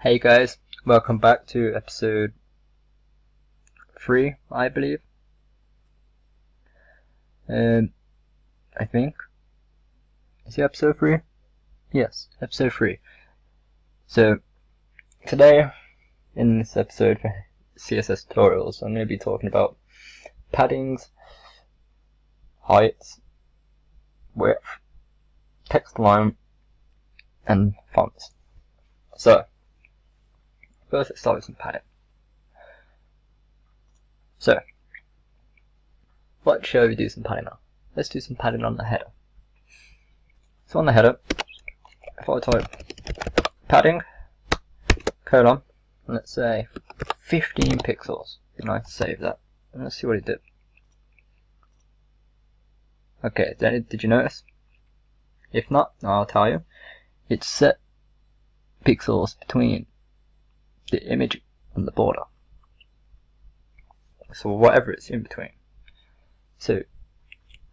Hey guys, welcome back to episode 3, I believe. I think. Is it episode 3? Yes, episode 3. So, today, in this episode for CSS Tutorials, I'm going to be talking about paddings, heights, width, text line, and fonts. So, first let's start with some padding. So, what shall we do some padding on? Let's do some padding on the header. So on the header, if I type padding, colon, and let's say 15 pixels, and I save that, and let's see what it did. Okay, did you notice? If not, I'll tell you. It's set pixels between the image and the border. So whatever it's in between. So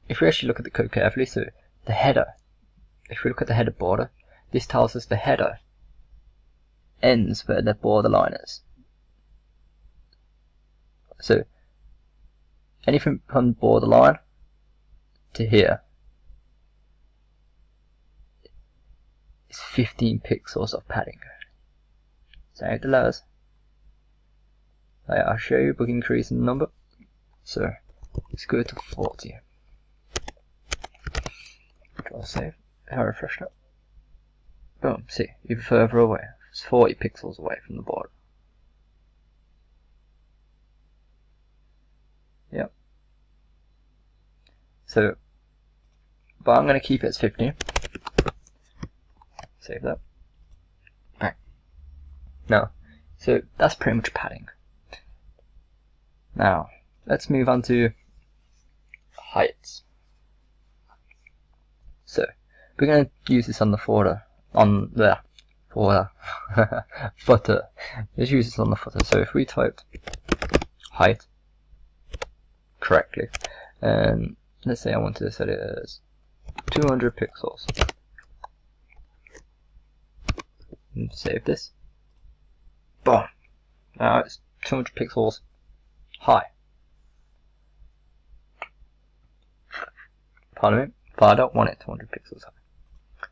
if we actually look at the code carefully, so the header, if we look at the header border, this tells us the header ends where the borderline is. So anything from borderline to here is 15 pixels of padding. Save the letters. I'll show you, but increase in the number. So let's go to 40. Control save. I'll refresh that. Boom. See, even further away. It's 40 pixels away from the border. Yep. So, but I'm going to keep it as 15. Save that. Bang. Now, so that's pretty much padding. Now, let's move on to heights. So, we're going to use this on the footer, footer. Let's use this on the footer. So if we type height correctly, and let's say I wanted to set it as 200 pixels. And save this. Boom. Now it's 200 pixels high. Pardon me, but I don't want it 200 pixels high.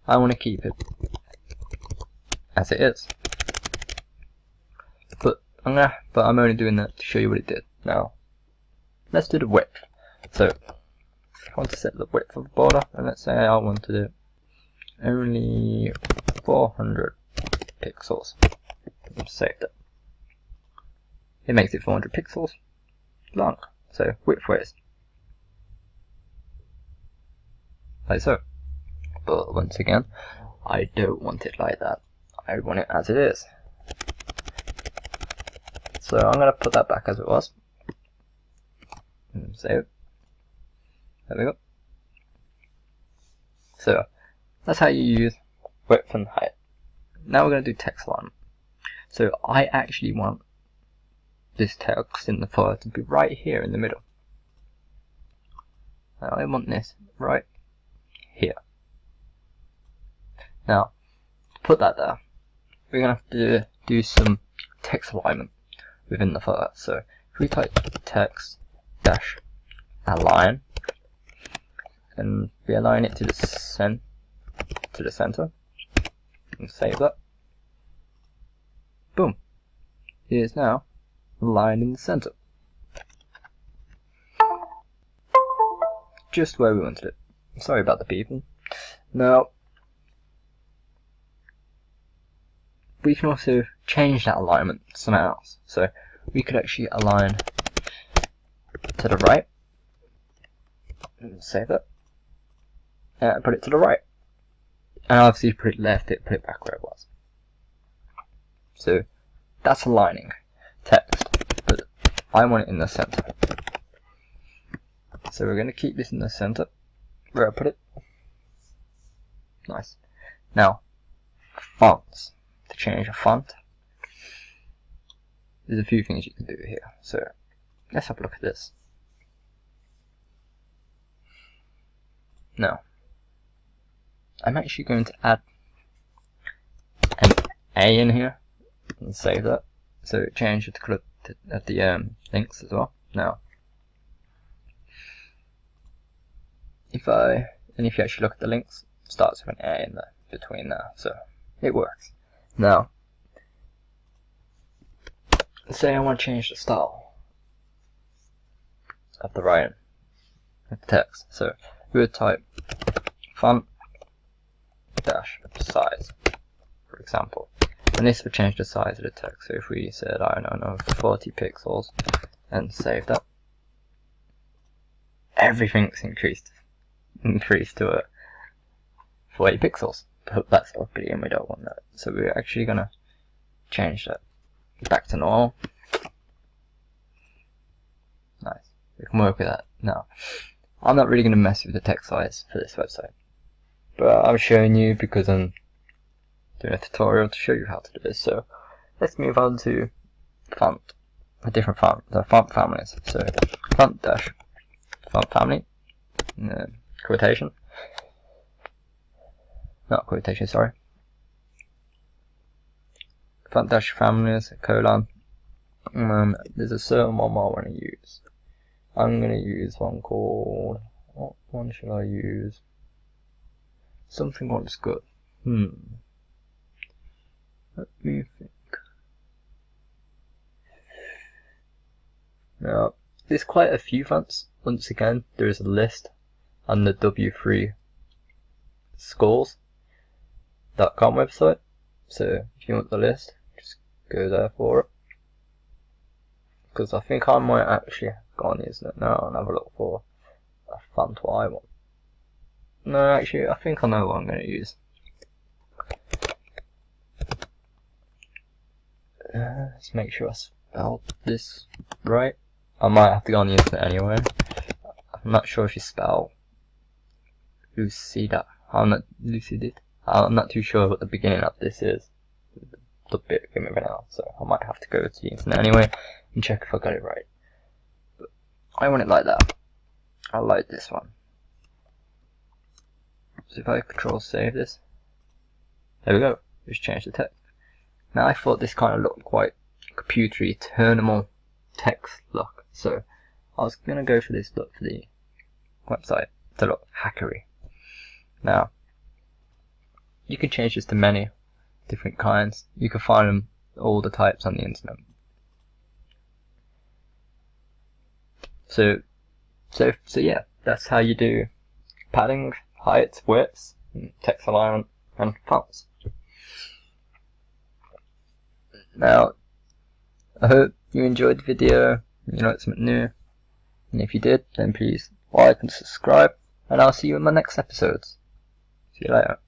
I want to keep it as it is. But I'm only doing that to show you what it did. Now, let's do the width. So, I want to set the width of the border, and let's say I want to do only 400 pixels. Save that. It makes it 400 pixels long. So width-wise, like so. But once again, I don't want it like that. I want it as it is. So I'm going to put that back as it was. And save it. There we go. So that's how you use width and height. Now we're going to do text line. So I actually want this text in the footer to be right here in the middle. Now I want this right here. Now, to put that there, we're going to have to do some text alignment within the footer. So if we type text dash align, and we align it to the center, and save that. Boom. It is now aligned in the center. Just where we wanted it. Sorry about the beeping. Now, we can also change that alignment somewhere else. So we could actually align to the right. And save it. And put it to the right. And obviously put it left, put it back where it was. So that's aligning text, but I want it in the center. So we're going to keep this in the center where I put it. Nice. Now, fonts. To change a font, there's a few things you can do here. So let's have a look at this. Now, I'm actually going to add an A in here and save that. So change the colour of the links as well. Now, if you actually look at the links, it starts with an A in there between there, so it works. Now, say I want to change the style of the writing of the text, so we would type font dash size, for example, and this would change the size of the text. So if we said, I don't know, 40 pixels and save that, everything's increased to 40 pixels, but that's ugly and we don't want that, so we're actually gonna change that back to normal. Nice, we can work with that. Now, I'm not really going to mess with the text size for this website, but I'm showing you because I'm doing a tutorial to show you how to do this. So let's move on to font, a different font, the font families. So font dash font family, quotation, not quotation, sorry, font dash families, colon, there's a certain one more I want to use. I'm going to use one called, what one should I use? Something that looks good. Let me think. Now, there's quite a few fonts. Once again, there is a list on the W3 schools.com website. So if you want the list, just go there for it. Because I think I might actually go on the internet now and have a look for a font what I want. No, actually, I think I know what I'm going to use. Let's make sure I spelled this right. I might have to go on the internet anyway. I'm not sure if you spell Lucida. I'm not too sure what the beginning of this is. The bit came over now, so I might have to go to the internet anyway and check if I got it right. But I want it like that. I like this one. So if I control save this, there we go. Just change the text. Now I thought this kind of looked quite computery, terminal text look, so I was gonna go for this look for the website to look hackery. Now you can change this to many different kinds. You can find them all the types on the internet. So yeah, that's how you do padding, heights, widths, text alignment, and fonts. Now, I hope you enjoyed the video, you learned something new, and if you did, then please like and subscribe, and I'll see you in my next episodes. See you later.